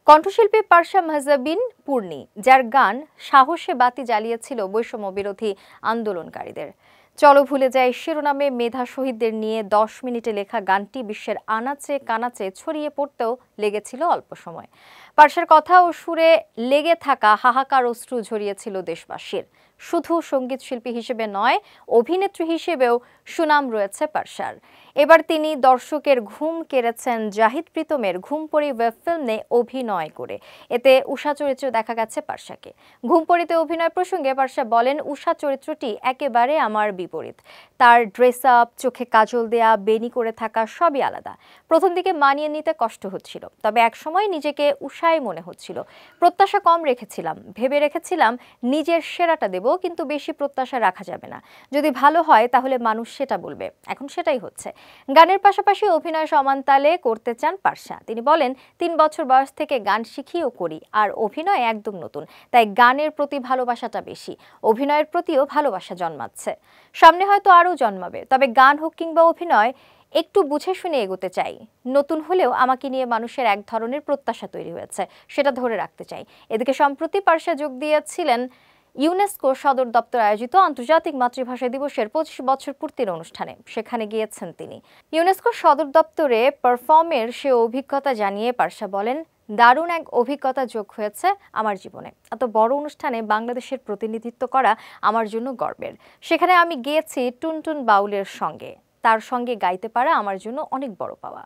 কণ্ঠশিল্পী পারসা মাহজাবিন পূর্ণি, যার গান সাহসে বাতি জ্বালিয়েছিল বৈষম্য বিরোধী আন্দোলনকারীদের। চলো ভুলে যাই শিরোনামে মেধা শহীদদের নিয়ে 10 মিনিটে লেখা গানটি বিশ্বের আনাচে কানাচে ছড়িয়ে পড়তেও লেগেছিল অল্প সময়। পারসার কথা ও সুরে লেগে থাকা হাহাকার অশ্রু ঝরিয়েছিল দেশবাসীর। শুধু সঙ্গীত শিল্পী হিসেবে নয়, অভিনেত্রী হিসেবেও সুনাম রয়েছে পারসার। এবার তিনি দর্শকের ঘুম কেড়েছেন জাহিদ প্রীতমের ঘুমপড়ি ওয়েব ফিল্মে অভিনয় করে। এতে উষা চরিত্রে দেখা গেছে পারসাকে। ঘুমপড়িতে অভিনয় প্রসঙ্গে পারসা বলেন, উষা চরিত্রটি একেবারে আমার বিপরীত। তার ড্রেস আপ, চোখে কাজল দেয়া, বেনি করে থাকা সবই আলাদা। প্রথম দিকে মানিয়ে নিতে কষ্ট হচ্ছিল, তবে একসময় নিজেকে উষাই মনে হচ্ছিল। প্রত্যাশা কম রেখেছিলাম, ভেবে রেখেছিলাম নিজের সেরাটা দেব, কিন্তু বেশি প্রত্যাশা রাখা যাবে না। যদি ভালো হয় তাহলে মানুষ সেটা বলবে। এখন সেটাই হচ্ছে। গানের পাশাপাশি অভিনয় সমান তালে করতে চান পারসা। তিনি বলেন, 3 বছর বয়স থেকে গান শিখিও করি, আর অভিনয় একদম নতুন, তাই গানের প্রতি ভালোবাসাটা বেশি। অভিনয়ের প্রতিও ভালোবাসা জন্মাচ্ছে, সামনে হয়তো আরও জন্মাবে। তবে গান হোক কিংবা অভিনয়, একটু বুঝে শুনে এগোতে চাই। নতুন হলেও আমাকে নিয়ে মানুষের এক ধরনের প্রত্যাশা তৈরি হয়েছে, সেটা ধরে রাখতে চাই। এদিকে সম্প্রতি পারসা যোগ দিয়েছিলেন ইউনেস্কো সদর দপ্তর আয়োজিত আন্তর্জাতিক মাতৃভাষা দিবসের 25 বছর পূর্তির অনুষ্ঠানে। সেখানে গিয়েছেন তিনি। ইউনেস্কো সদর দপ্তরে পারফর্মের সে অভিজ্ঞতা জানিয়ে পারসা বলেন, দারুণ এক অভিজ্ঞতা যোগ হয়েছে আমার জীবনে। এত বড় অনুষ্ঠানে বাংলাদেশের প্রতিনিধিত্ব করা আমার জন্য গর্বের। সেখানে আমি গিয়েছি টুনটুন বাউলের সঙ্গে, তার সঙ্গে গাইতে পারা আমার জন্য অনেক বড় পাওয়া।